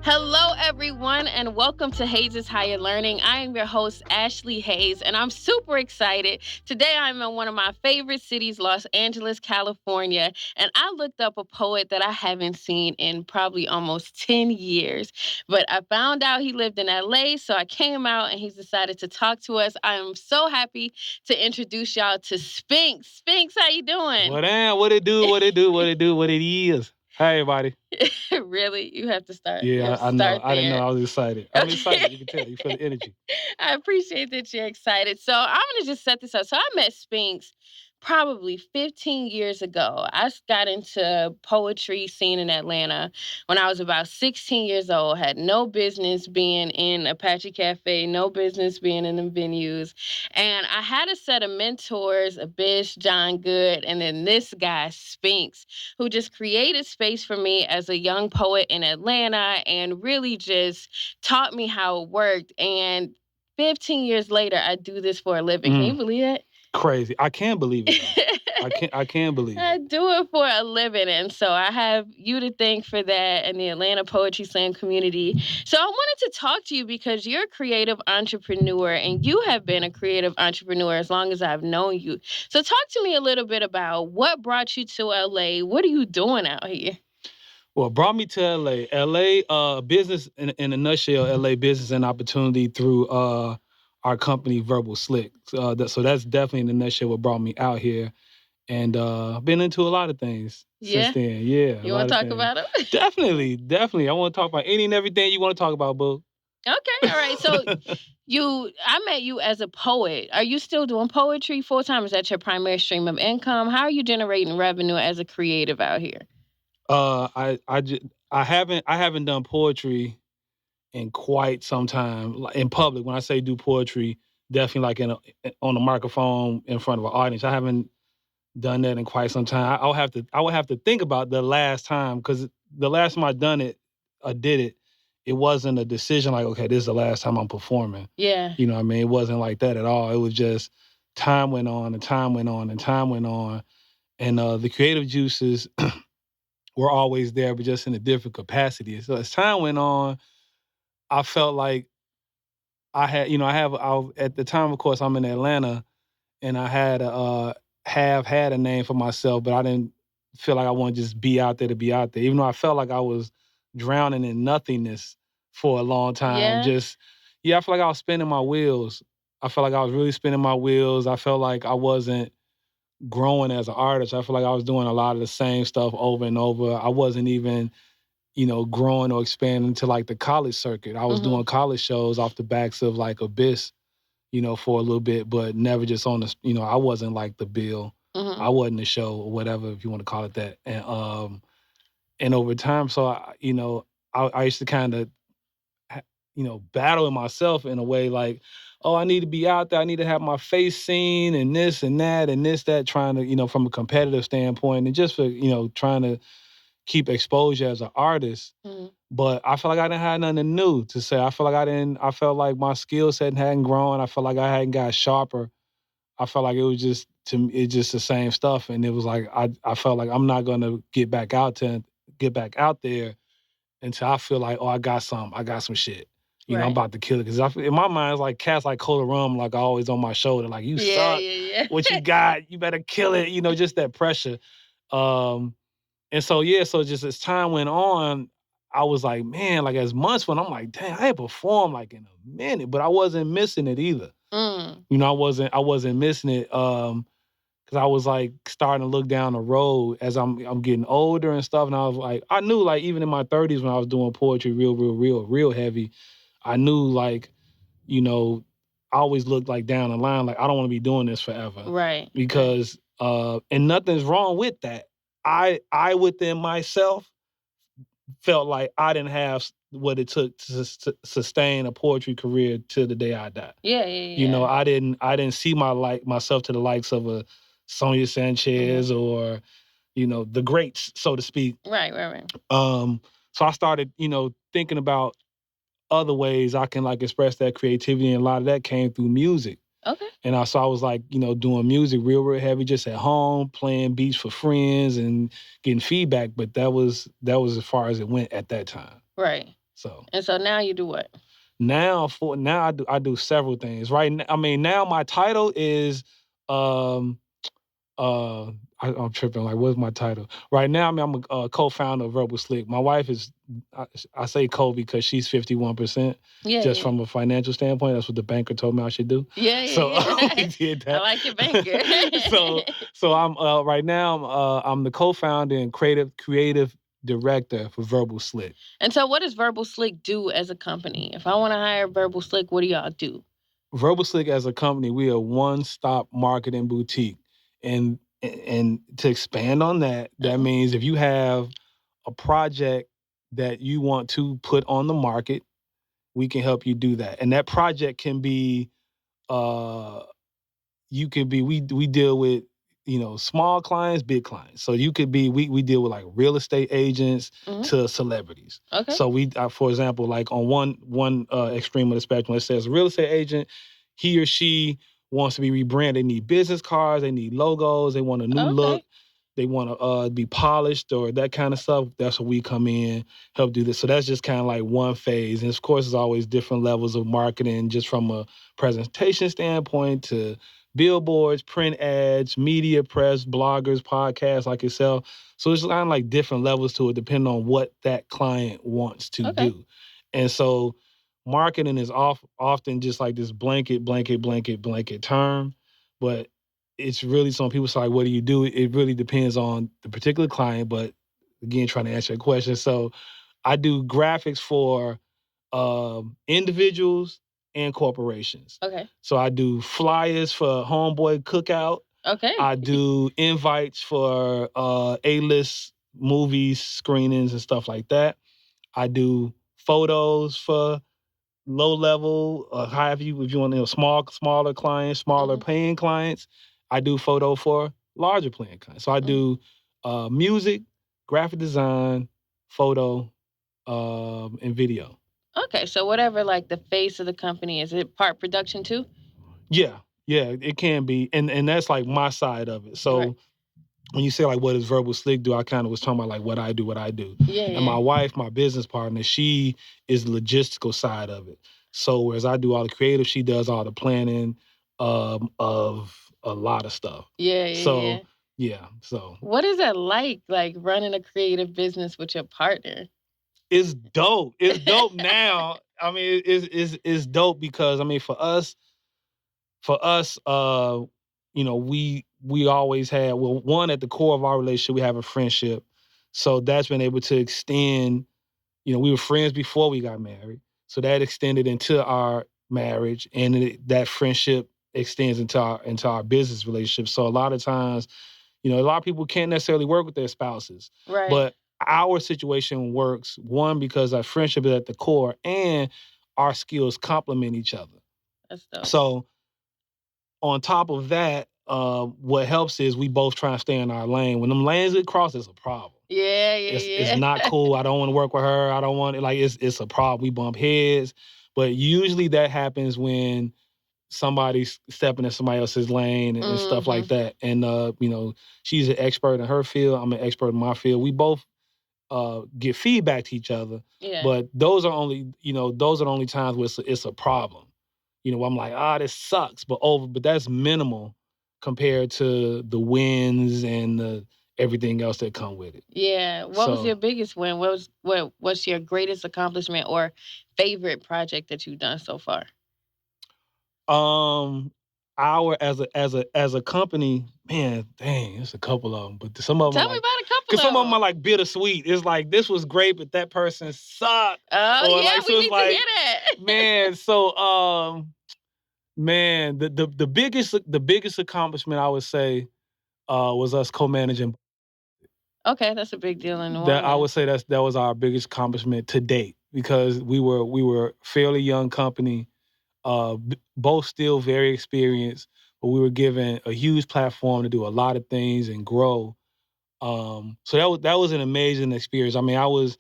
Hello, everyone, and welcome to Hayes' Higher Learning. I am your host, Ashley Hayes, and I'm super excited. Today, I'm in one of my favorite cities, Los Angeles, California, and I looked up a poet that I haven't seen in probably almost 10 years. But I found out he lived in LA, so I came out and he's decided to talk to us. I am so happy to introduce y'all to Spinxx. Spinxx, how you doing? What it do, what it do, what it do, what it is. Hi, everybody. Really? You have to start. You Yeah, have to I know. start I didn't know. there. I was excited. I'm excited. Okay. You can tell. You feel the energy. I appreciate that you're excited. So I'm gonna just set this up. So I met Spinxx probably 15 years ago. Got into poetry scene in Atlanta when I was about 16 years old. Had no business being in Apache Cafe, no business being in the venues. And I had a set of mentors, Abish, John Good, and then this guy, Spinxx, who just created space for me as a young poet in Atlanta and really just taught me how it worked. And 15 years later, I do this for a living. Can you believe that? Crazy. I can't believe it, though. I can't believe I it. do it for a living. And so I have you to thank for that and the Atlanta Poetry Slam community. So I wanted to talk to you because you're a creative entrepreneur and you have been a creative entrepreneur as long as I've known you. So talk to me a little bit about what brought you to LA. What are you doing out here? Well, it brought me to LA. Business in a nutshell, LA business and opportunity through our company, Verbal Slick. So that's definitely in a nutshell what brought me out here. And been into a lot of things since then. Yeah. You want to talk about it? Definitely. I want to talk about any and everything you want to talk about, boo. Okay, all right. So I met you as a poet. Are you still doing poetry full time? Is that your primary stream of income? How are you generating revenue as a creative out here? I haven't done poetry in quite some time. Like, in public, when I say do poetry, definitely like on a microphone in front of an audience. I haven't done that in quite some time. I would have to think about the last time, because the last time I did it, it wasn't a decision like, okay, this is the last time I'm performing. Yeah. You know what I mean? It wasn't like that at all. It was just time went on and time went on and time went on. And the creative juices were always there, but just in a different capacity. So as time went on, I felt like at the time, of course, I'm in Atlanta, and I have had a name for myself, but I didn't feel like I want to just be out there to be out there. Even though I felt like I was drowning in nothingness for a long time. I feel like I was spinning my wheels. I felt like I was really spinning my wheels. I felt like I wasn't growing as an artist. I feel like I was doing a lot of the same stuff over and over. I wasn't even growing or expanding to like the college circuit. I was doing college shows off the backs of like Abyss, for a little bit, but never just on the, I wasn't like the bill. I wasn't the show or whatever, if you want to call it that. And over time, so I used to kind of, battle in myself in a way like, oh, I need to be out there. I need to have my face seen and this and that and this, that, trying to, from a competitive standpoint and just for, trying to keep exposure as an artist. But I felt like I didn't have nothing new to say. I felt like my skill set hadn't grown. I felt like I hadn't got sharper. I felt like it was just the same stuff. And it was like, I felt like I'm not gonna get back out there until I feel like, oh, I got some shit. I'm about to kill it. Cause in my mind, it's like cats like Cola Rum, like always on my shoulder, like you suck. Yeah. What you got? You better kill it. Just that pressure. And so just as time went on, I was like, man, like as months went, I'm like, dang, I ain't performed like in a minute, but I wasn't missing it either. I wasn't missing it. Cause I was like starting to look down the road as I'm getting older and stuff. And I was like, I knew like even in my 30s when I was doing poetry real heavy, I knew like, I always looked like down the line, like I don't want to be doing this forever. Right. Because and nothing's wrong with that. I within myself felt like I didn't have what it took to sustain a poetry career till the day I died. Yeah. I didn't see myself to the likes of a Sonia Sanchez or, the greats, so to speak. Right. So I started, thinking about other ways I can like express that creativity, and a lot of that came through music. Okay. And I was like, doing music real heavy, just at home, playing beats for friends and getting feedback. But that was as far as it went at that time. Right. So And so now you do what? now I do several things. Right now, I mean, now my title is um I'm tripping. Like, what's my title right now? I mean, I'm a co-founder of Verbal Slick. My wife is, I say co because she's 51%. Yeah, Just yeah. from a financial standpoint, that's what the banker told me I should do. Yeah, So yeah, we yeah. did I that. like your banker. so so I'm right now I'm the co-founder and creative director for Verbal Slick. And so what does Verbal Slick do as a company? If I want to hire Verbal Slick, what do y'all do? Verbal Slick as a company, we are one-stop marketing boutique. And to expand on that, that Uh-huh. means if you have a project that you want to put on the market, we can help you do that. And that project can be uh you could be we deal with, small clients, big clients. So you could be we deal with like real estate agents Mhm. to celebrities. Okay. So we for example, like on one extreme of the spectrum, it says a real estate agent, he or she wants to be rebranded. They need business cards, they need logos, they want a new look, Okay. they want to be polished or that kind of stuff. That's where we come in, help do this. So that's just kind of like one phase. And of course, there's always different levels of marketing, just from a presentation standpoint to billboards, print ads, media press, bloggers, podcasts like yourself. So it's kind of like different levels to it depending on what that client wants to Okay. do. And so marketing is often just like this blanket term, but it's really some people say, like, what do you do? It really depends on the particular client, but again, trying to answer your question. So I do graphics for individuals and corporations. Okay. So I do flyers for Homeboy Cookout. Okay. I do invites for A-list movies, screenings, and stuff like that. I do photos for low level, however you if you want, smaller clients, smaller Mhm. paying clients. I do photo for larger paying clients. So I Mhm. do music, graphic design, photo, and video. Okay. So whatever like the face of the company is it part production too? Yeah, yeah, it can be, and that's like my side of it. Right. So when you say like, what does Verbal Slick do? I kind of was talking about like what I do. Yeah, And yeah. my wife, my business partner, she is the logistical side of it. So whereas I do all the creative, she does all the planning of a lot of stuff. Yeah, yeah, So yeah. yeah, so What is that like running a creative business with your partner? it's dope. It's dope now. I mean, it's dope because I mean for us, we always had, well, one, at the core of our relationship, we have a friendship. So that's been able to extend, we were friends before we got married. So that extended into our marriage, and that friendship extends into our business relationship. So a lot of times, a lot of people can't necessarily work with their spouses, Right. but our situation works, one, because our friendship is at the core and our skills complement each other. That's dope. So on top of that, what helps is we both try and stay in our lane. When them lanes get crossed, it's a problem. Yeah, It's yeah, not yeah. cool. I don't want to work with her. I don't want it. Like it's a problem. We bump heads, but usually that happens when somebody's stepping in somebody else's lane and stuff like Mhm. that. And she's an expert in her field. I'm an expert in my field. We both get feedback to each other, Yeah. but those are the only times where it's a problem. I'm like, this sucks, but that's minimal compared to the wins and the everything else that come with it. Yeah. What was So, your biggest win? What's your greatest accomplishment or favorite project that you've done so far? um, our as a company, man, dang, there's a couple of them, but some of them are Tell me like, about a couple cause some of of them them. are like bittersweet. It's like this was great, but that person sucked, Oh or yeah, like we so. It's need to hear like, that. man, so man, the biggest accomplishment I would say was us co-managing. Okay, that's a big deal in New That I would Orleans. say that was our biggest accomplishment to date because we were fairly young company, both still very experienced, but we were given a huge platform to do a lot of things and grow. So that was an amazing experience. I mean, I was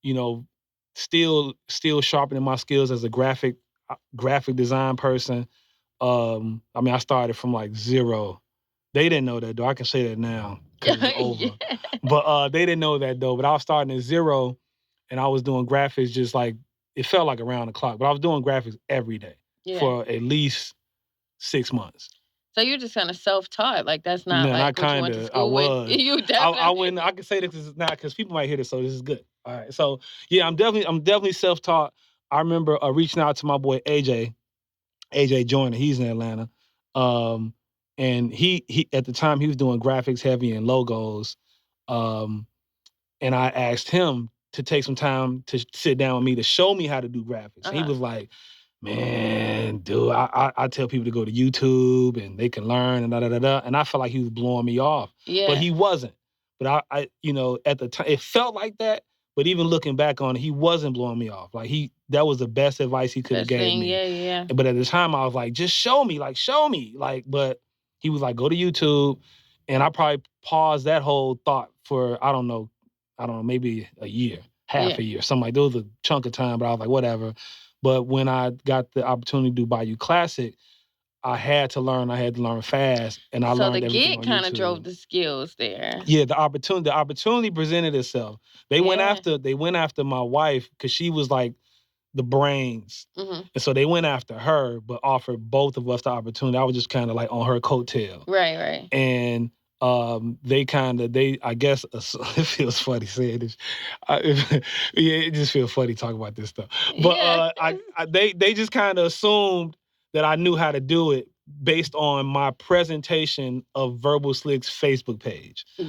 you know still sharpening my skills as a graphic design person. I mean, I started from like zero. They didn't know that though. I can say that now because it's Yeah. over. But they didn't know that though. But I was starting at zero, and I was doing graphics just like it felt like around the clock, but I was doing graphics every day Yeah. for at least 6 months. So you're just kinda self-taught, like, that's not, Man, like, what you went to I school with? was. You I definitely wouldn't I can say this is not because people might hear this, so this is good. All right. So yeah, I'm definitely self-taught. I remember reaching out to my boy AJ Joyner, he's in Atlanta. Um, and he at the time he was doing graphics heavy and logos. Um, and I asked him to take some time to sit down with me to show me how to do graphics. And he Uh-huh. was like, man, dude, I tell people to go to YouTube and they can learn and da da da da. And I felt like he was blowing me off, but Yeah. he wasn't. But at the time, it felt like that. But even looking back on it, he wasn't blowing me off. Like that was the best advice he could have Best gave thing, me. yeah, yeah. But at the time, I was like, just show me. Like, but he was like, go to YouTube, and I probably paused that whole thought for I don't know, maybe a year, half Yeah. a year, something like that. It was a chunk of time, but I was like, whatever. But when I got the opportunity to do Bayou Classic, I had to learn. I had to learn fast, and I So the learned everything gig on kinda drove YouTube. the skills there. Yeah, the opportunity presented itself. Yeah. They went after my wife because she was like the brains, Mhm. and so they went after her, but offered both of us the opportunity. I was just kind of like on her coattail, Right, right. and they I guess it feels funny saying this. Yeah, it just feels funny talking about this stuff. But Yeah. they just kind of assumed that I knew how to do it based on my presentation of Verbal Slick's Facebook page. I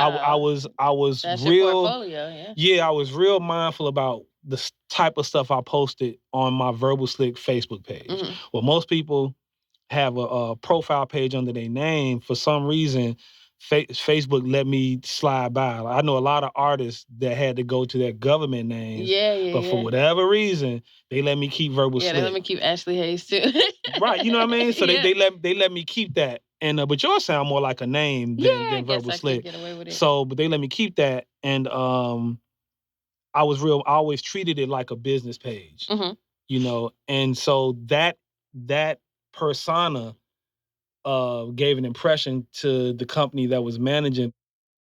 Wow. was I was That's your real portfolio, yeah. yeah, I was real mindful about the type of stuff I posted on my Verbal Slick Facebook page. Mhm. Well, most people have a profile page under their name. For some reason, Facebook let me slide by. Like, I know a lot of artists that had to go to their government names, Yeah, yeah, but for yeah. whatever reason, they let me keep Verbal Yeah, they let Slick. me keep Ashley Hayes too. Right, you know what I mean? So Yeah. they let me keep that. And but yours sound more like a name Yeah, I than guess Verbal I could Slick. get away with it. So, but they let me keep that. And I always treated it like a business page, Mhm. and so that persona gave an impression to the company that was managing.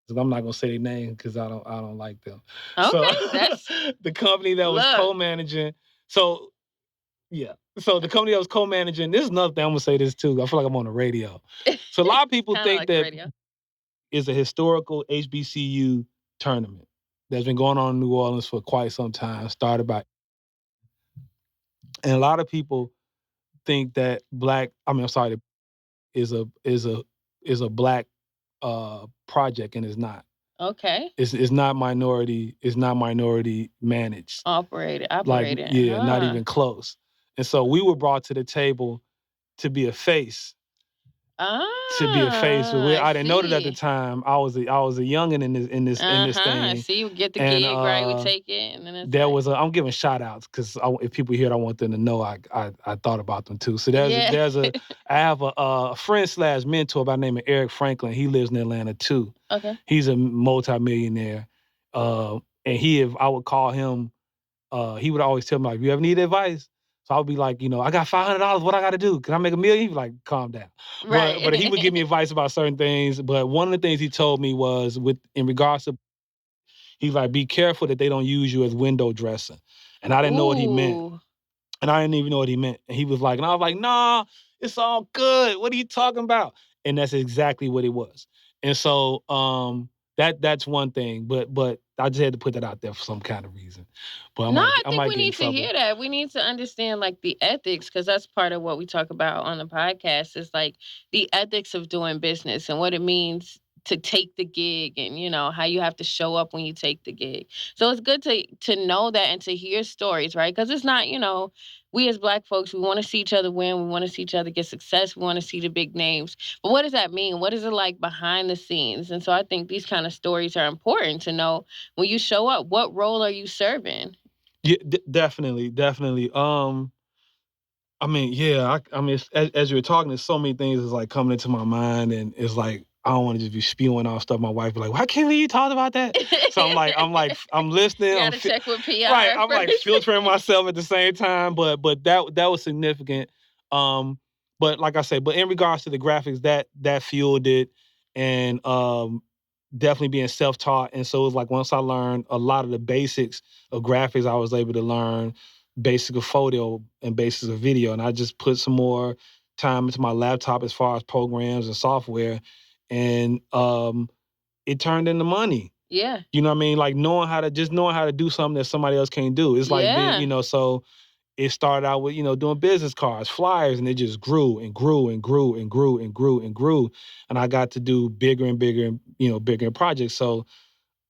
'Cause I'm not gonna say their name because I don't like them. So Okay, that's the company that was look. co-managing. So yeah, so the company that was co-managing. This is another thing I'm gonna say this too. I feel like I'm on the radio. So a lot of It's people kinda think like the that radio. is a historical HBCU tournament that's been going on in New Orleans for quite some time. Started by and a lot of people think that I'm sorry, is a black project, and it's not. Okay. It's not minority managed. Like, Operated, yeah, not huh. even close. And so we were brought to the table to be a face but Ah, I I didn't know that at the see. time. I was a youngin in this Uh-huh, I thing, see, you get the and gig, right, we take it, and then it's there like was I'm giving shout outs because if people hear it, I want them to know I thought about them too. So yeah. I have a friend slash mentor by the name of Eric Franklin. He lives in Atlanta too. Okay. He's a multimillionaire. And if I would call him, he would always tell me like, "You ever need advice?" So I would be like, I got $500. What I got to do? Can I make a million? He'd be like, "Calm down." But he would give me Right. advice about certain things. But one of the things he told me was in regards to he's like, "Be careful that they don't use you as window dressing." And I didn't know what he meant. Ooh. And I didn't even know what he meant. And he was like, and I was like, "Nah, it's all good. What are you talking about?" And that's exactly what it was. And so that's one thing. But I just had to put that out there for some kind of reason. But No, I I think might we get in need to trouble. hear that. We need to understand like the ethics because that's part of what we talk about on the podcast is like the ethics of doing business and what it means to take the gig and how you have to show up when you take the gig. So it's good to know that and to hear stories, right? Because it's not, we as black folks, we want to see each other win, we want to see each other get success, we want to see the big names. But what does that mean? What is it like behind the scenes? And so I think these kind of stories are important to know when you show up, what role are you serving? Yeah, definitely, definitely. I mean, yeah, I mean, as you were talking, there's so many things that's like coming into my mind, and it's like I don't want to just be spewing off stuff. My wife be like, "Why can't you talk about that?" So I'm listening. You gotta check with Right. PR I'm like first. filtering myself at the same time, but that was significant. But like I say, but in regards to the graphics, that fueled it, and definitely being self-taught. And so it was like once I learned a lot of the basics of graphics, I was able to learn basic of photo and basics of video. And I just put some more time into my laptop as far as programs and software. And it turned into money. Yeah. You know what I mean? Like knowing how to do something that somebody else can't do. It's like being, Yeah. so it started out with, doing business cards, flyers, and it just grew and grew and grew and grew and grew and grew. And I got to do bigger and bigger and, bigger projects. So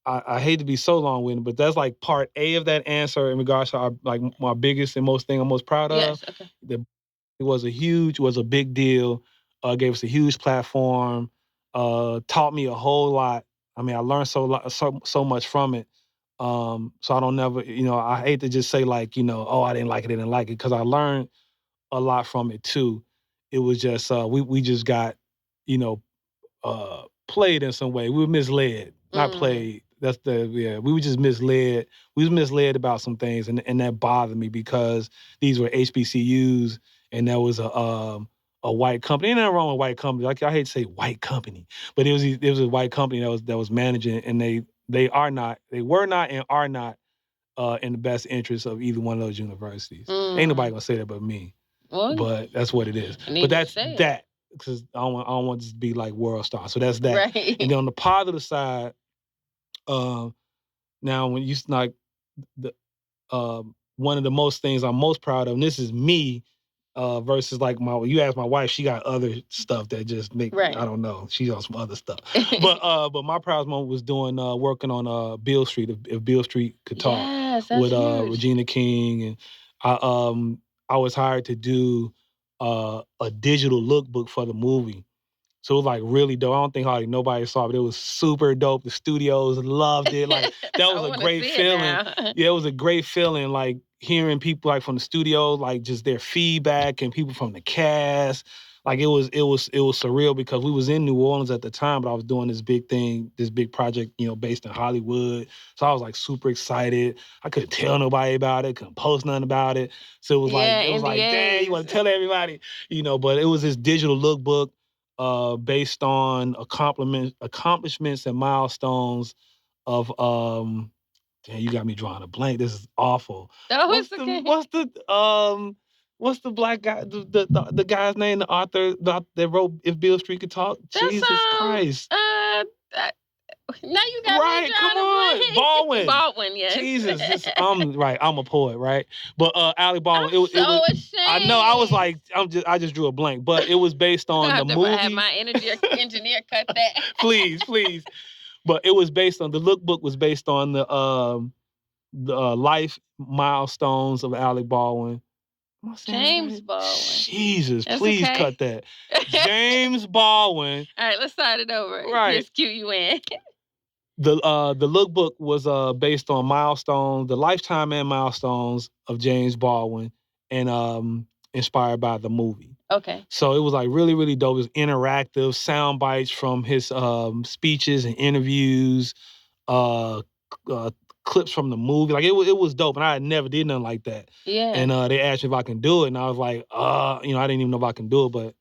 I hate to be so long-winded, but that's like part A of that answer in regards to my biggest and most thing I'm most proud of. Yes. Okay. It was a big deal. Gave us a huge platform. Taught me a whole lot. I mean, I learned so much from it. So I don't never, I hate to just say like, oh, I didn't like it, because I learned a lot from it too. It was just we just got, you know, played in some way. We were misled, not played. We were just misled. We was misled about some things, and that bothered me because these were HBCUs, and there was a white company. Ain't nothing wrong with white company. Like I hate to say white company, but it was a white company that was managing, and they were not and are not in the best interest of either one of those universities. Ain't nobody gonna say that but me. Well, But that's what it is. need But to that's say it. that, because I don't want this to be like world star. So that's that. Right. And then on the positive side, now when you like the one of the most things I'm most proud of, and this is me, versus like you ask my wife, she got other stuff that just make, Right. I don't know, she's on some other stuff. But my proudest moment was doing working on Beale Street, if Beale Street could talk. Yes, that's With huge. Regina King, and I was hired to do a digital lookbook for the movie. So it was like really dope. I don't think hardly nobody saw it, but it was super dope. The studios loved it. Like that was I a wanna great see it feeling. now. Yeah, it was a great feeling, like hearing people like from the studio, like just their feedback, and people from the cast. Like it was surreal, because we was in New Orleans at the time, but I was doing this big thing, this big project, based in Hollywood. So I was like super excited. I couldn't tell nobody about it, couldn't post nothing about it. So Yeah, it was like, dang, you want NDAs. to tell everybody, but it was this digital lookbook based on accomplishments and milestones of damn, you got me drawing a blank. This is awful. Oh, What's it's the okay. what's the black guy, the guy's name, the author that wrote If Beale Street Could Talk? That's Jesus Christ. that, now you got me Right, come drawing a on. blank. Baldwin. Baldwin, yes. Jesus, I'm a poet, right? But Alec Baldwin, I'm it was, so I know, I was ashamed. like, I just drew a blank, but it was based We're on gonna the have to have movie. my engineer cut that. Please. But it was based on, the lookbook was based on the life milestones of Alec Baldwin. Am I saying that James right? Baldwin. Jesus, That's please okay. cut that. James Baldwin. All right, let's start it over. Right. Just cue you in. The lookbook was based on milestones, the lifetime and milestones of James Baldwin, and inspired by the movie. Okay. So it was like really, really dope. It was interactive, sound bites from his speeches and interviews, uh, uh, clips from the movie. Like it was dope, and I had never did nothing like that. Yeah. And they asked me if I can do it, and I was like, I didn't even know if I can do it, but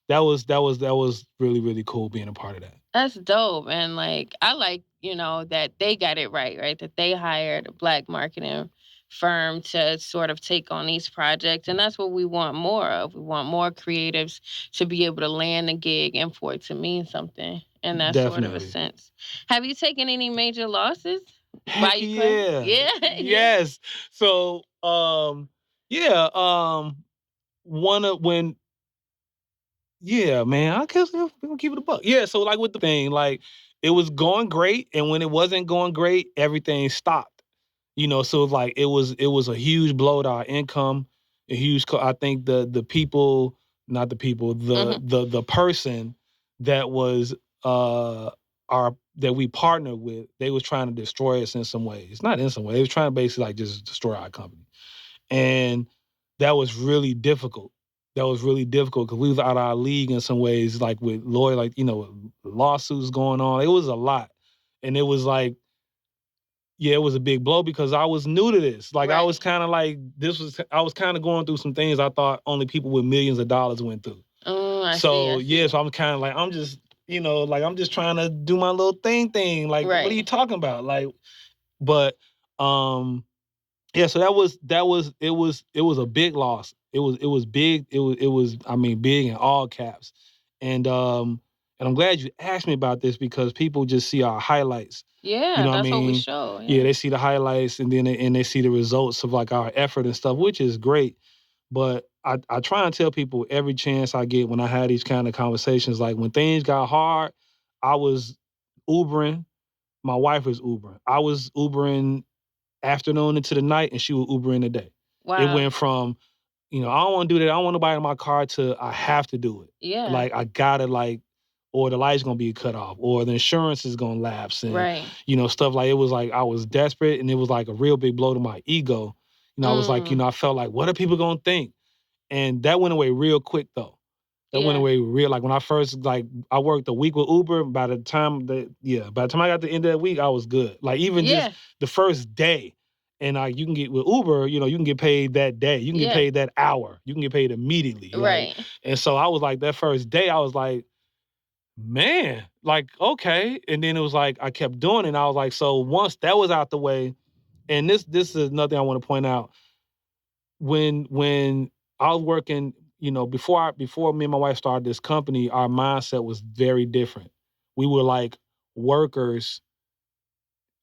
that was really, really cool being a part of that. That's dope. And like I like, that they got it right? That they hired a black marketing firm to sort of take on these projects. And that's what we want more of. We want more creatives to be able to land a gig and for it to mean something in that sort of a Definitely. sense. Have you taken any major losses? Heck yeah. Yeah. Yes. So yeah, one of when yeah, man, I guess we're gonna keep it a buck. Yeah, so like with the thing, like it was going great, and when it wasn't going great, everything stopped. So like it was a huge blow to our income, a huge. I think the people, not the people, the person that was our that we partnered with, they was trying to destroy us in some ways. Not in some way, they was trying to basically like just destroy our company, and that was really difficult. That was really difficult because we was out of our league in some ways, like with lawyer, like lawsuits going on. It was a lot, and it was like, yeah, it was a big blow because I was new to this. Like I was Right. kind of like I was kind of going through some things I thought only people with millions of dollars went through. I So see. yeah, so I'm kind of like like I'm just trying to do my little thing. Like, what are you Right. talking about? Like, but yeah, so it was a big loss. It was big. It was I mean big in all caps. And I'm glad you asked me about this because people just see our highlights. You Yeah, know what I that's what we mean? show. Yeah, Yeah. they see the highlights and then they see the results of like our effort and stuff, which is great. But I try and tell people every chance I get when I had these kind of conversations, like when things got hard, I was Ubering. My wife was Ubering. I was Ubering afternoon into the night, and she would Uber in the day. It Wow. went from, I don't want to do that. I don't want nobody in my car to I have to do it. Yeah. Like I gotta or the light's gonna be cut off, or the insurance is gonna lapse, and Right. stuff like it was like I was desperate, and it was like a real big blow to my ego. I was like, Mm. I felt like, what are people gonna think? And that went away real quick though. That went Yeah. away real like when I first I worked a week with Uber. By the time I got to the end of that week, I was good. Like even just Yeah. the first day. And you can get with Uber, you can get paid that day. You can get Yeah. paid that hour. You can get paid immediately. Like, Right. and so I was like that first day, I was like, man, like, okay. And then it was like I kept doing it. And I was like, so once that was out the way, and this is another thing I want to point out when I was working, before me and my wife started this company, our mindset was very different. We were like workers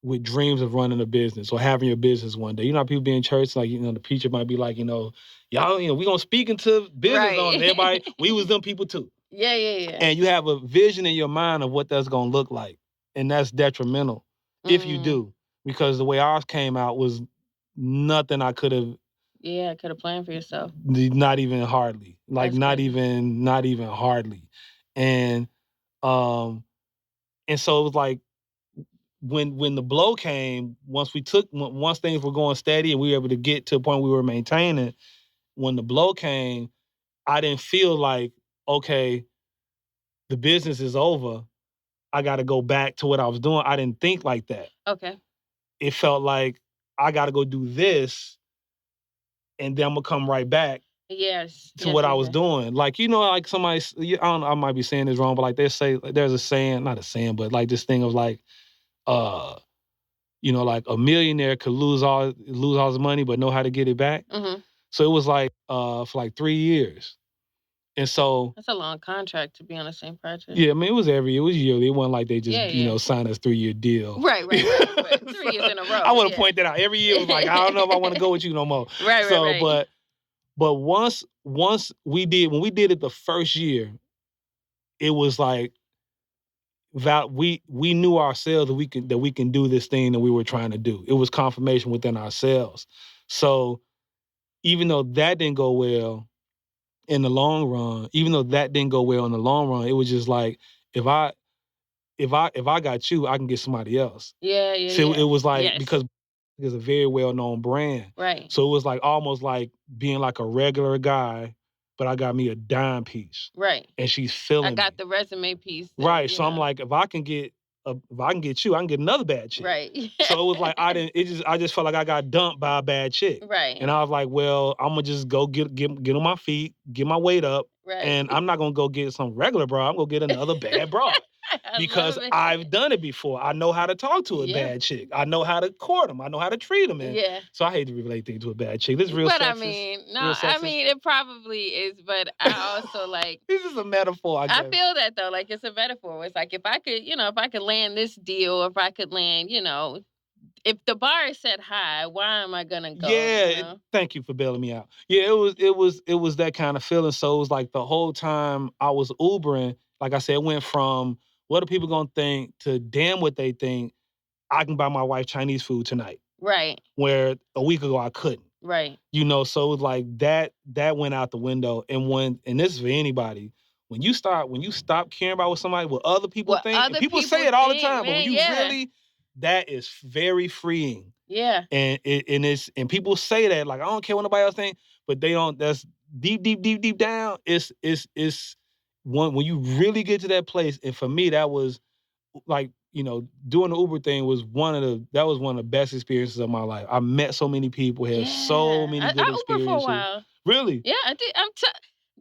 with dreams of running a business or having your business one day. How people be in church, like, the preacher might be like, y'all, we gonna speak into business owners. Right. Everybody, we was them people too. Yeah, yeah, yeah. And you have a vision in your mind of what that's gonna look like. And that's detrimental if you Mm. do. Because the way ours came out was nothing I could have. Yeah, could have planned for yourself. Not even hardly. Like That's not crazy. even not even hardly. And um and so it was like when the blow came, once things were going steady and we were able to get to a point we were maintaining, when the blow came, I didn't feel like, okay, the business is over. I got to go back to what I was doing. I didn't think like that. Okay. It felt like I got to go do this and then I'm gonna come right back Yes. to Yes, what I yes, was yes. doing. Like, like somebody, I don't know, I might be saying this wrong, but like they say, like, there's a saying, not a saying, but like this thing of like, uh, like a millionaire could lose all his money, but know how to get it back. Mhm. So it was like, for like 3 years. And so, That's a long contract to be on the same project. yeah, I mean, it was yearly. It wasn't like they just, Yeah, yeah. signed us 3-year deal. Right, right, right. But 3 years So, in a I row, want to yeah. point that out. Every year was like, I don't know if I want to go with you no more. Right, right, So, right. but once when we did it the first year, it was like we knew ourselves that we can do this thing that we were trying to do. It was confirmation within ourselves. So even though that didn't go well in the long run, it was just like if I if I got you, I can get somebody else. Yeah, yeah, So it yeah. was like Yes. because it's a very well-known brand. Right. So it was like almost like being like a regular guy, but I got me a dime piece Right. and she's I feeling got me. the resume piece that, Right. So I'm like, if I can get you, I can get another bad chick. Right. So it was like I just felt like I got dumped by a bad chick. Right. And I was like, well, I'm gonna just go get on my feet, get my weight up, Right. and I'm not gonna go get some regular broad. I'm gonna get another bad broad. I Because love I've it. done it before. I know how to talk to a Yeah. bad chick. I know how to court them. I know how to treat them. And Yeah. so I hate to relate things to a bad chick. This is real But I sexist. mean, no, Real I sexist. mean it probably is, but I also like This is a metaphor, I I guess. feel that though, like it's a metaphor. It's like if I could, if I could land this deal, if I could land, if the bar is set high, why am I gonna go, Yeah, thank you for bailing me out. Yeah, it was that kind of feeling. So it was like the whole time I was Ubering, like I said, it went from what are people gonna think to damn what they think. I can buy my wife Chinese food tonight, Right, where a week ago I couldn't. right. So it was like that went out the window. And this is for anybody. When you stop caring about what other people What think, and other people people say it all the think, time, but when man, you yeah. really, that is very freeing. Yeah. And people say that like I don't care what nobody else think, but they don't. That's deep, deep, deep, deep down. It's one when you really get to that place. And for me, that was like doing the Uber thing was one of the best experiences of my life. I met so many people, had so Yeah. many good I Uber for a experiences. while. Really, Yeah, I did.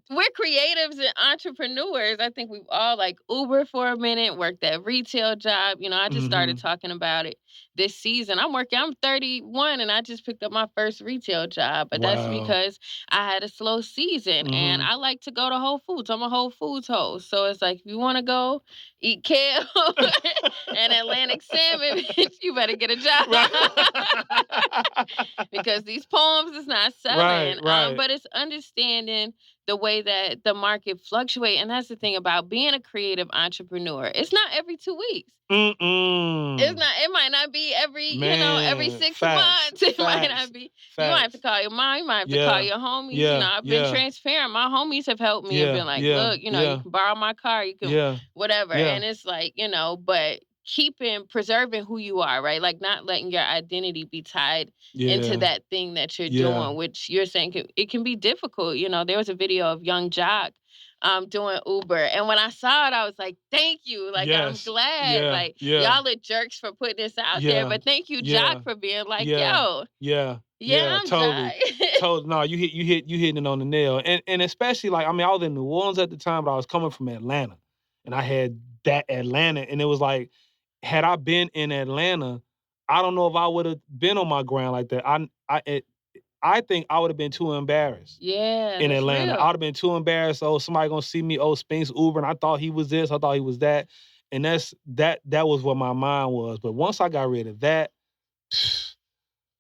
we're creatives and entrepreneurs. I think we've all like Uber for a minute, worked that retail job. I just started Mhm. talking about it this season. I'm 31 and I just picked up my first retail job, but that's Wow. because I had a slow season and Mhm. I like to go to Whole Foods. I'm a Whole Foods host. So it's like, if you want to go eat kale and Atlantic salmon, bitch, you better get a job. Right. Because these poems is not Right, selling. right. But it's understanding the way that the market fluctuate. And that's the thing about being a creative entrepreneur. It's not every 2 weeks. It's Mm-mm. not, it might not be every Man, 6 months. facts, It might facts, not be. You might have to facts. call your mom, you might have to call Yeah, your homies. yeah, I've been yeah, transparent. My homies have helped me and yeah, been like, yeah, look, you yeah, can borrow my car, you can yeah, whatever. yeah, And it's like, but preserving who you are, right? Like not letting your identity be tied into yeah, that thing that you're yeah, doing, which you're saying it can be difficult. There was a video of young Jock doing Uber. And when I saw it, I was like, thank you. Like, I'm yes, glad. yeah, Like, yeah, y'all are jerks for putting this out there. yeah, But thank you, Jock, yeah, for being like, yeah, yo, yeah, yeah, yeah, I'm totally. Jock. No, you hitting it on the nail. And especially like, I mean, I was in New Orleans at the time, but I was coming from Atlanta. And I had that Atlanta. And it was like, had I been in Atlanta, I don't know if I would have been on my ground like that. I think I would have been too embarrassed Yeah, in that's Atlanta. I real. would have been too embarrassed. Oh, somebody gonna see me. Oh, Spinxx Uber, and I thought he was this. I thought he was that, and that was what my mind was. But once I got rid of that,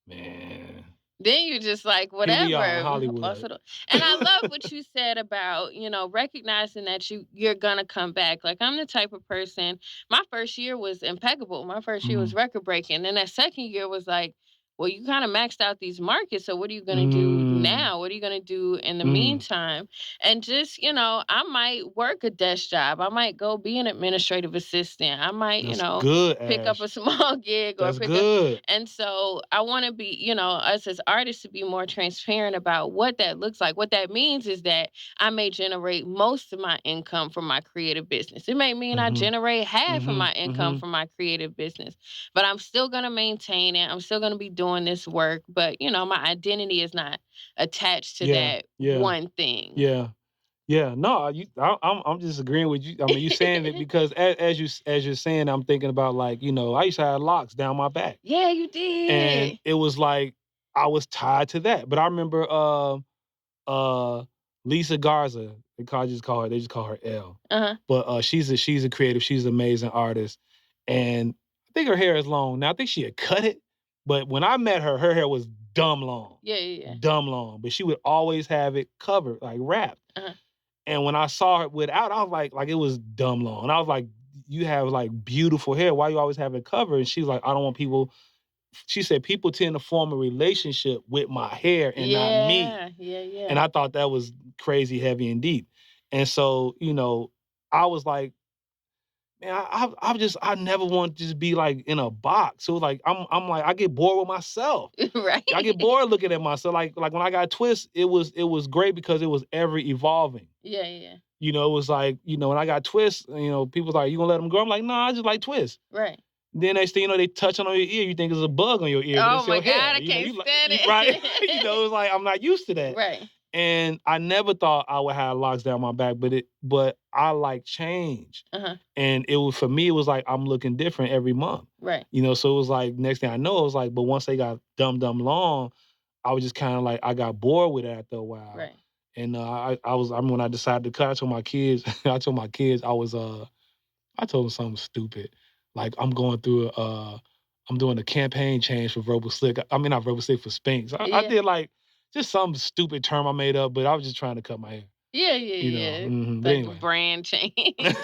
man, Then you just like, here we are in whatever. Hollywood. And I love what you said about, recognizing that you're gonna come back. Like I'm the type of person, my first year was impeccable. My first year was Mm, record breaking. Then that second year was like, well, you kind of maxed out these markets. So what are you gonna do mm, now? What are you gonna do in the mm. meantime? And just, I might work a desk job. I might go be an administrative assistant. I might, That's good, pick up a Ash. small gig or That's pick up. good. And so I want to be, us as artists to be more transparent about what that looks like. What that means is that I may generate most of my income from my creative business. It may mean I Mhm, generate half of mhm, my income mhm. from my creative business, but I'm still going to maintain it. I'm still going to be doing this work, but my identity is not attached to Yeah, that yeah, one thing. yeah. Yeah, no, I'm just agreeing with you. I mean, you saying it because as you're saying, I'm thinking about like I used to have locks down my back, Yeah, you and did. it was like I was tied to that. But I remember uh Lisa Garza, they just call her L, Uh-huh. but she's a creative, she's an amazing artist, and I think her hair is long now. I think she had cut it, but when I met her, her hair was Yeah, yeah, yeah. dumb long, but she would always have it covered like wrapped. Uh-huh. And when I saw it without, I was like it was dumb long. And I was like, you have like beautiful hair. Why you always have it covered? And she was like, I don't want people. She said people tend to form a relationship with my hair and not me. Yeah, yeah, And yeah. I thought that was crazy, heavy, and deep. And so, I was like, man, I never want to just be like in a box. So like I'm like I get bored with myself. I get Right. bored looking at myself. Like when I got Twist, it was great because it was ever evolving. Yeah, yeah, yeah. It was like, when I got Twist, people was like, "You gonna let them grow?" I'm like, "Nah, I just like Twist." Right. Then next thing you know, they touching on your ear, you think it's a bug on your ear, but Oh it's my your god, hair. I can't You like stand right? It it. was like I'm not used to that. Right. And I never thought I would have locks down my back, but I like change. Uh-huh. And it was for me, it was like I'm looking different every month. Right. So it was like next thing I know, it was like, but once they got dumb long, I was just kind of like I got bored with it after a while. Right. And I mean when I decided to cut, I told my kids, I told them something stupid. Like I'm doing a campaign change for Robo Slick. I mean not Robo Slick for Spinks. I Yeah. did like just some stupid term I made up, but I was just trying to cut my hair. Yeah, yeah, yeah. But Like a anyway. brand change.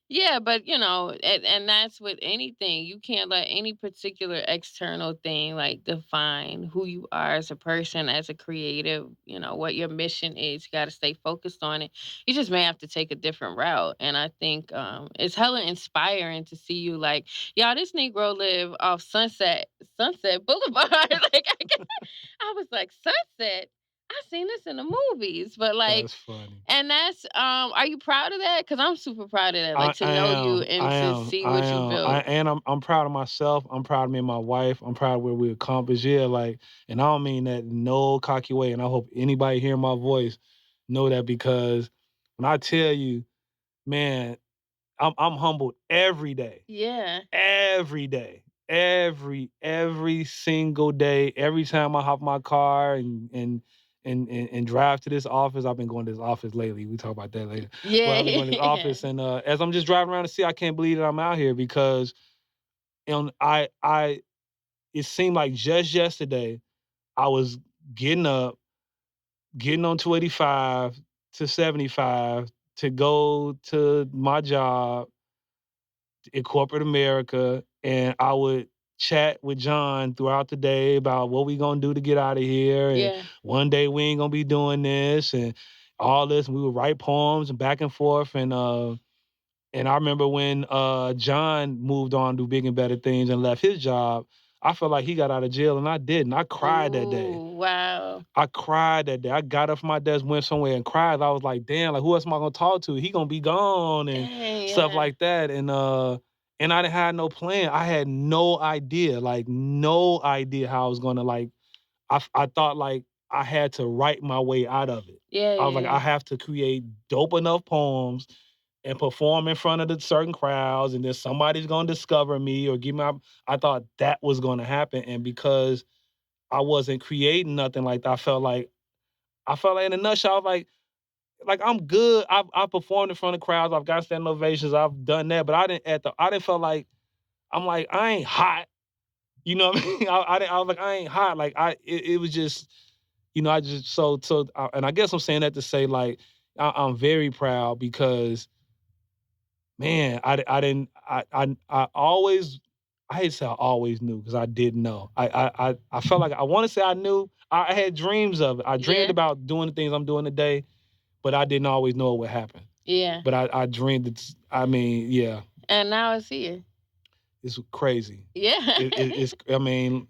Yeah, but and that's with anything. You can't let any particular external thing like define who you are as a person, as a creative, what your mission is. You got to stay focused on it. You just may have to take a different route. And I think it's hella inspiring to see you like, y'all, this Negro live off Sunset Boulevard. I was like, Sunset? I seen this in the movies, but like That's funny. and that's are you proud of that? Because 'Cause I'm super proud of that, like, to I know you am. and I to am. see I what you am. built. I'm proud of myself. I'm proud of me and my wife. I'm proud of where we accomplished. Yeah, like, and I don't mean that in no cocky way. And I hope anybody hearing my voice, Know that because when I tell you, man, I'm humbled every day. Yeah. Every day. Every single day. Every time I hop my car and drive to this office. I've been going to this office lately. We talk about that later. But Yeah, I've been going to this yeah. office and as I'm just driving around the city, I can't believe that I'm out here because I it seemed like just yesterday I was getting up, getting on 285 to 75 to go to my job in corporate America, and I would chat with John throughout the day about what we gonna do to get out of here, and Yeah. one day we ain't gonna be doing this and all this. And we would write poems and back and forth, and I remember when John moved on to big and better things and left his job. I felt like he got out of jail, and I didn't. I cried that day. Ooh, wow. I cried that day. I got up from my desk, went somewhere and cried. I was like, damn, like who else am I gonna talk to? He gonna be gone and Dang, stuff yeah. like that. And I didn't have no plan. I had no idea, like no idea how I was gonna like I thought like I had to write my way out of it. Yeah, I was yeah, like, I yeah. have to create dope enough poems and perform in front of the certain crowds, and then somebody's gonna discover me or give me. I thought that was gonna happen, and because I wasn't creating nothing like that, I felt like in a nutshell, I was like I'm good. I performed in front of crowds. I've got standing ovations. I've done that, but I didn't feel like I'm like I ain't hot. You know what I mean? I was like I ain't hot. Like it was just I just and I guess I'm saying that to say like I'm very proud because man I didn't I always I hate to say I always knew because I didn't know. I felt like I want to say I knew. I had dreams of it. I dreamed Yeah, about doing the things I'm doing today, but I didn't always know it would happen. yeah. But I dreamed it. I mean, yeah, And now it's here. it's crazy. Yeah. It's. I mean,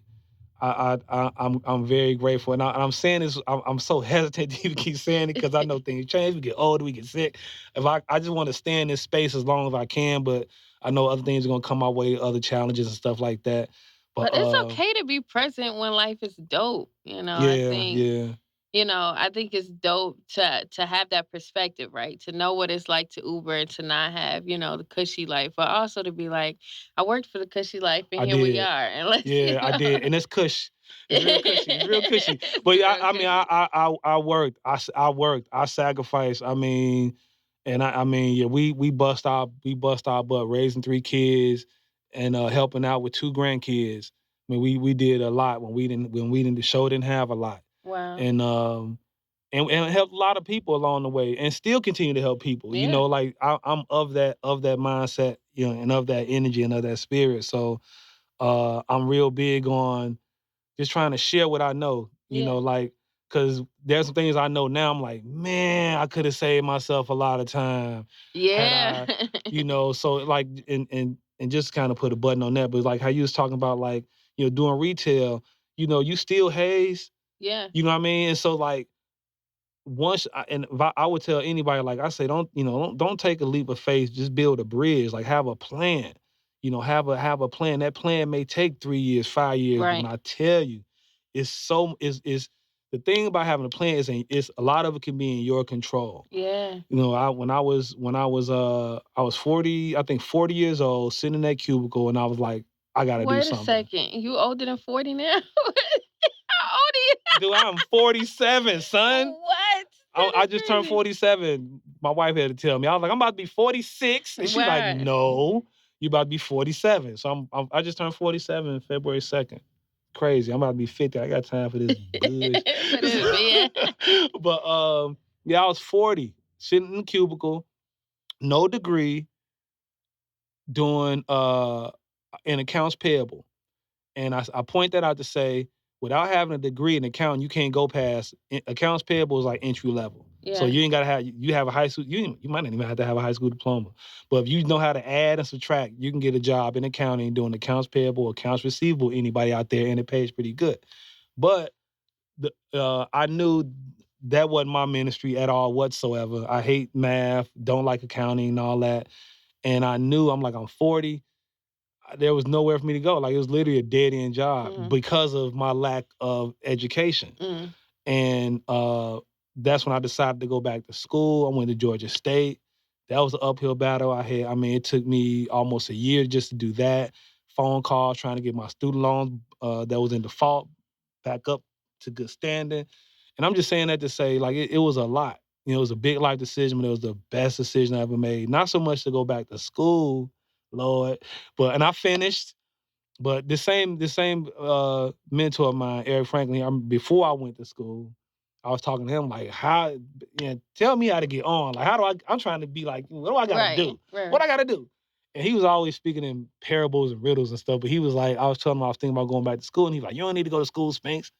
I'm very grateful, and I'm saying this. I'm so hesitant to even keep saying it because I know things change. We get older, we get sick. If I just want to stay in this space as long as I can, but I know other things are gonna come my way, other challenges and stuff like that. But But it's okay to be present when life is dope, I yeah, think yeah, I think it's dope to have that perspective, right? To know what it's like to Uber and to not have, the cushy life, but also to be like, I worked for the cushy life and I here we did. are. And let's, Yeah, I did, and it's cush. It's real cushy. It's real cushy. it's But yeah, real I mean, cushy. I worked. I worked. I sacrificed. I mean, and I mean, yeah, we bust our butt raising 3 kids and helping out with 2 grandkids. I mean, we did a lot when the show didn't have a lot, Wow. and and helped a lot of people along the way, and still continue to help people. Yeah. Like I'm of that mindset, and of that energy and of that spirit. So I'm real big on just trying to share what I know, Yeah. like, because there's some things I know now. I'm like, man, I could have saved myself a lot of time had Yeah. so like, and just kind of put a button on that. But like how you was talking about, like, doing retail, you still haze, Yeah. you know what I mean? And so like, and if I would tell anybody, like I say, don't take a leap of faith, just build a bridge, like have a plan, have a plan. That plan may take 3 years, 5 years, but when Right. I tell you, it's so is the thing about having a plan is a lot of it can be in your control. Yeah. I was 40, I think 40 years old, sitting in that cubicle, and I was like, I gotta do Wait a something. second. You older than 40 now? How old are you? Dude, I'm 47, son. What? That I is just turned crazy. 47. My wife had to tell me. I was like, I'm about to be 46. And she's like, Wow. no, you about to be 47. So I just turned 47 February 2nd. Crazy. I'm about to be 50. I got time for this bush. For this, yeah. But yeah, I was 40, sitting in the cubicle, no degree, doing in accounts payable. And I point that out to say, without having a degree in accounting, you can't go past accounts payable is like entry level. So Yeah. you ain't gotta have you have a high school. You might not even have to have a high school diploma, but if you know how to add and subtract, you can get a job in accounting doing accounts payable, accounts receivable. Anybody out there, and it pays pretty good. But I knew that wasn't my ministry at all whatsoever. I hate math, don't like accounting and all that. And I knew I'm 40, there was nowhere for me to go. Like, it was literally a dead end job Mhm. because of my lack of education. Mhm. And that's when I decided to go back to school. I went to Georgia State. That was an uphill battle. I mean, it took me almost a year just to do that. Phone calls trying to get my student loans that was in default back up to good standing. And I'm just saying that to say, like, it was a lot. You know, it was a big life decision, but it was the best decision I ever made. Not so much to go back to school, Lord, and I finished. But the same mentor of mine, Eric Franklin, before I went to school, I was talking to him like, how, tell me how to get on. Like, how do I'm trying to be like, what do I gotta Right, do? What right, I gotta do? And he was always speaking in parables and riddles and stuff. But he was like, I was telling him I was thinking about going back to school, and he's like, you don't need to go to school, Spinxx.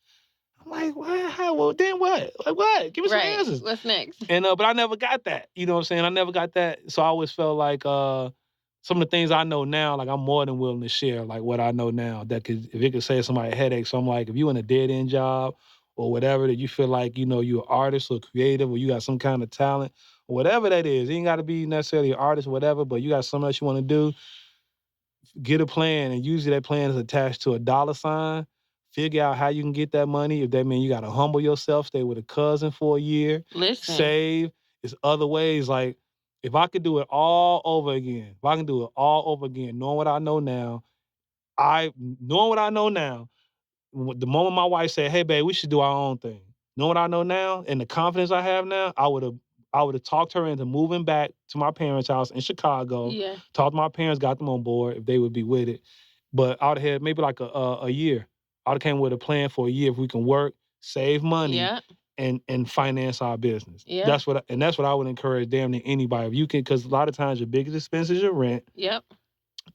I'm like, what? How? Well, then what? Like, what? Give me some right. answers. What's next? And but I never got that. You know what I'm saying? I never got that. So I always felt like some of the things I know now, like I'm more than willing to share, like what I know now. That could if it could save somebody a headache. So I'm like, if you in a dead end job or whatever that you feel like, you're an artist or creative or you got some kind of talent or whatever that is. You ain't gotta be necessarily an artist or whatever, but you got something else you want to do, get a plan, and usually that plan is attached to a dollar sign. Figure out how you can get that money. If that means you got to humble yourself, stay with a cousin for a year, Listen, save. There's other ways. Like if I could do it all over again, if I can do it all over again, knowing what I know now, the moment my wife said, "Hey, babe, we should do our own thing," knowing what I know now and the confidence I have now, I would have talked her into moving back to my parents' house in Chicago. yeah, Talked to my parents, got them on board if they would be with it. But I would have had maybe like a year. I would have came with a plan for a year if we can work, save money, yeah, and finance our business. yeah, That's what I would encourage damn near anybody. If you can, because a lot of times your biggest expense is your rent. yep.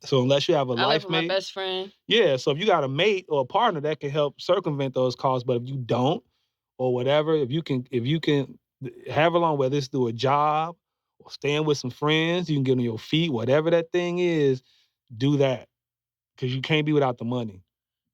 So unless you have a I live life with my mate, best friend. yeah. So if you got a mate or a partner that can help circumvent those costs, but if you don't or whatever, if you can have along whether it's through a job or staying with some friends, you can get on your feet, whatever that thing is, do that because you can't be without the money.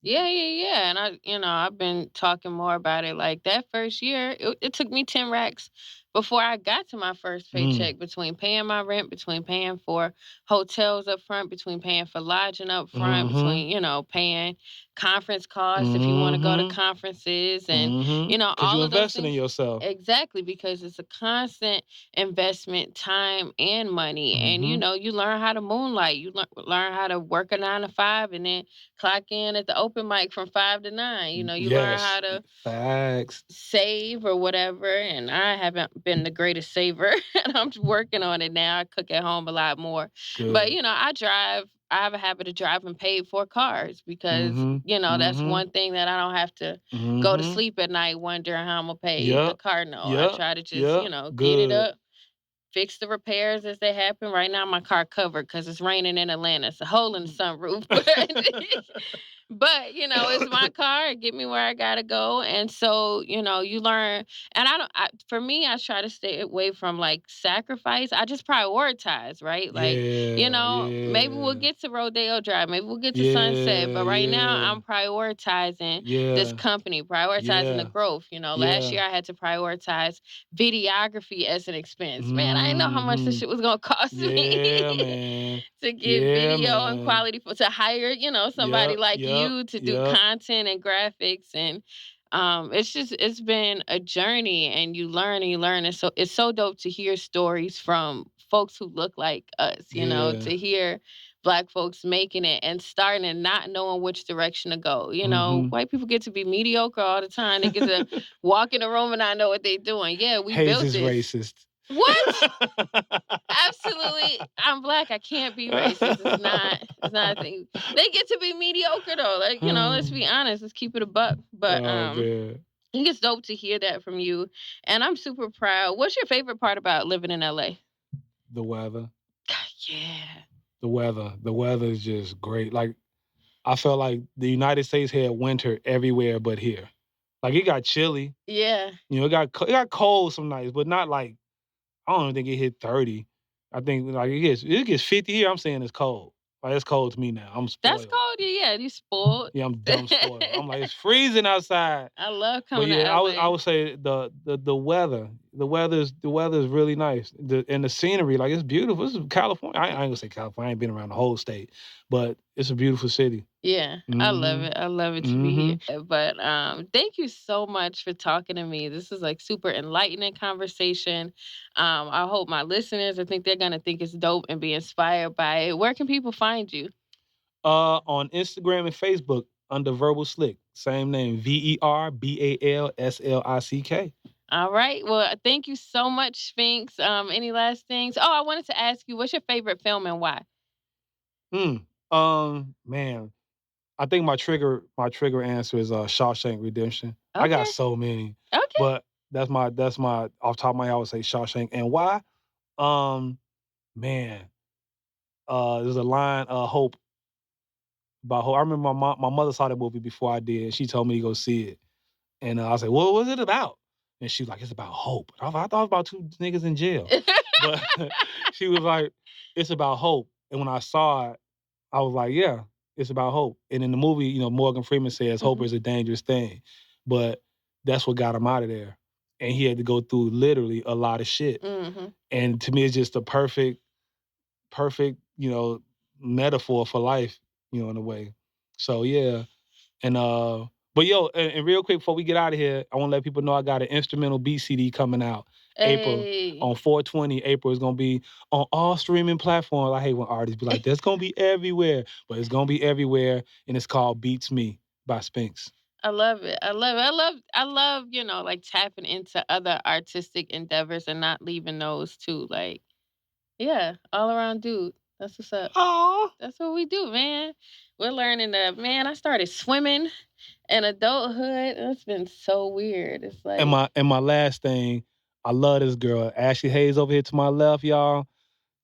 Yeah, yeah, yeah. And I've been talking more about it. Like that first year, it took me 10 racks before I got to my first Mm. paycheck between paying my rent, between paying for hotels up front, between paying for lodging up front, Mhm. between, paying conference costs if you want to go to Mhm. conferences and, Mhm. Because you all of those invested in things. yourself. Exactly, because it's a constant investment, time and money. And, Mhm. you learn how to moonlight. You learn how to work a 9 to 5 and then clock in at the open mic from 5 to 9. You learn Yes. how to Facts. save or whatever. And I haven't been the greatest saver, and I'm working on it now. I cook at home a lot more, but Good. I drive. I have a habit of driving paid for cars because Mhm. that's Mhm. one thing that I don't have to go to Mhm. sleep at night wondering how I'm gonna pay the Yep. car note. I Yep. try to just Yep. get it Good. up, fix the repairs as they happen. Right now, my car covered because it's raining in Atlanta. It's a hole in the sunroof, but it's my car. Get me where I gotta go, and so you learn. And I don't. For me, I try to stay away from like sacrifice. I just prioritize, right? Like Yeah. maybe we'll Yeah. get to Rodeo Drive, maybe we'll get to Sunset, Yeah. but right now Yeah. I'm prioritizing this Yeah. company, prioritizing the Yeah. growth. Last Yeah. year I had to prioritize videography as an expense. Man, I didn't know how much this Mhm. shit was gonna cost me Yeah, man. to get Yeah, video and man. quality to hire, somebody Yep. like Yep. you to do Yep. content and graphics. And it's been a journey, and you learn and you learn. And so it's so dope to hear stories from folks who look like us, Yeah. to hear Black folks making it and starting and not knowing which direction to go. Mhm. White people get to be mediocre all the time. They get to walk in a room and not know what they're doing. Yeah, we Hayes built is this. racist. What? Absolutely. I'm Black. I can't be racist. It's not a thing. They get to be mediocre though. Like, let's be honest. Let's keep it a buck. But Oh, man. I think it's dope to hear that from you. And I'm super proud. What's your favorite part about living in LA? The weather. Yeah. The weather is just great. Like, I felt like the United States had winter everywhere but here. Like, it got chilly. Yeah. It got cold some nights, but not like I don't even think it hit 30. I think, like, it gets 50 here, I'm saying it's cold. Like, it's cold to me now. I'm That's spoiled. cold. Yeah, you spoiled. Yeah, I'm dumb spoiled. I'm like, "It's freezing outside." I love But coming to yeah, I would I LA. would say the weather. the weather's really nice. And the scenery, like it's beautiful. This is California. I ain't gonna say California. I ain't been around the whole state, but it's a beautiful city. Yeah, I love Mm-hmm. it. I love it to be Mm-hmm. here. But thank you so much for talking to me. This is like super enlightening conversation. I hope my listeners, I think they're gonna think it's dope and be inspired by it. Where can people find you? On Instagram and Facebook under Verbal Slick. Same name. VERBALSLICK. All right. Well, thank you so much, Sphinx. Any last things? Oh, I wanted to ask you, what's your favorite film and why? Hmm. Man, I think my trigger answer is Shawshank Redemption. I got Okay. so many, Okay. but that's my off the top of my head. I would say Shawshank. And why? Um, man, there's a line, Hope, about Hope. I remember my mother saw that movie before I did. She told me to go see it, and I was like, "What was it about?" And she was like, "It's about hope." I thought it was about two niggas in jail, but she was like, "It's about hope." And when I saw it, I was like, "Yeah, it's about hope." And in the movie, Morgan Freeman says hope Mhm, is a dangerous thing, but that's what got him out of there. And he had to go through literally a lot of shit. mhm. And to me, it's just a perfect, metaphor for life, in a way. So yeah. And but yo, and real quick before we get out of here, I want to let people know I got an instrumental beat CD coming out. April Hey, on 420. April is gonna be on all streaming platforms. I hate when artists be like, "That's gonna be everywhere," but it's gonna be everywhere, and it's called "Beats Me" by Spinxx. I love it. I love it. I love, like tapping into other artistic endeavors and not leaving those too. Like, yeah, all around dude. That's what's up. Oh, That's what we do, man. We're learning that, man. I started swimming in adulthood. It's been so weird. It's and like, my last thing, I love this girl, Ashley Hayes over here to my left, y'all.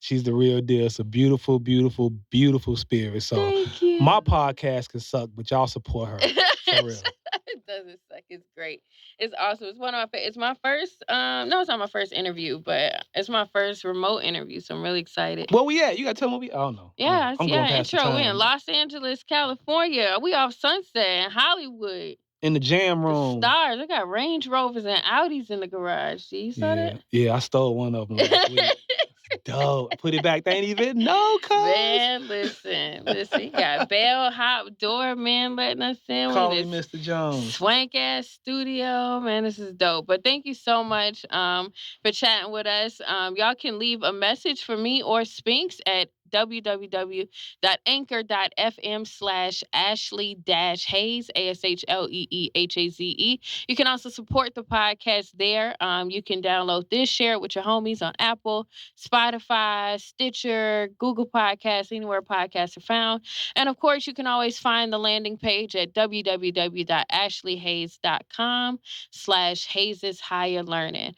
She's the real deal. It's a beautiful, beautiful, beautiful spirit. So thank my you. podcast can suck, but y'all support her for real. It doesn't suck. It's great. It's awesome. It's one of my. It's my first. No, it's not my first interview, but it's my first remote interview. So I'm really excited. Where we at? You gotta tell me. I don't know. I don't know. Yeah, I'm going yeah. past the Intro. We in time. Los Angeles, California. We off Sunset in Hollywood. In the jam The room. stars. I got Range Rovers and Audis in the garage. See, you saw that? Yeah, yeah. I stole one of them last week. Dope. I put it back. They ain't even know, cuz. Man, listen. You got bellhop doorman letting us in. We in Calling me this Mr. Jones. swank ass studio. Man, this is dope. But thank you so much for chatting with us. Y'all can leave a message for me or Spinks at www.anchor.fm/Ashley-Hayes, ASHLEEHAZE. You can also support the podcast there. You can download this, share it with your homies on Apple, Spotify, Stitcher, Google Podcasts, anywhere podcasts are found. And of course, you can always find the landing page at www.ashleyhayes.com/Hayes Higher Learning.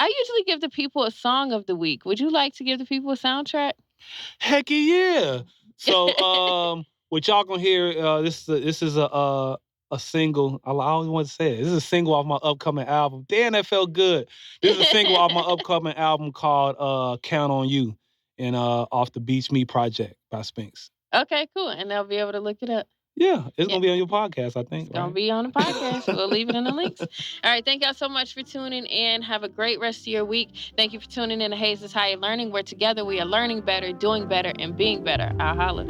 I usually give the people a song of the week. Would you like to give the people a soundtrack? Heck yeah. So what y'all gonna hear, this is a single. I always want to say it. This is a single off my upcoming album. Damn, that felt good. This is a single off my upcoming album called Count on You, and off the Beach Me project by Spinxx. Okay, cool. And they'll be able to look it up. Yeah, it's Yeah. gonna be on your podcast, I It's think, gonna right? be on the podcast. We'll leave it in the links. All right. Thank y'all so much for tuning in. Have a great rest of your week. Thank you for tuning in to Hayes is Higher Learning, where together we are learning better, doing better, and being better. I'll holla.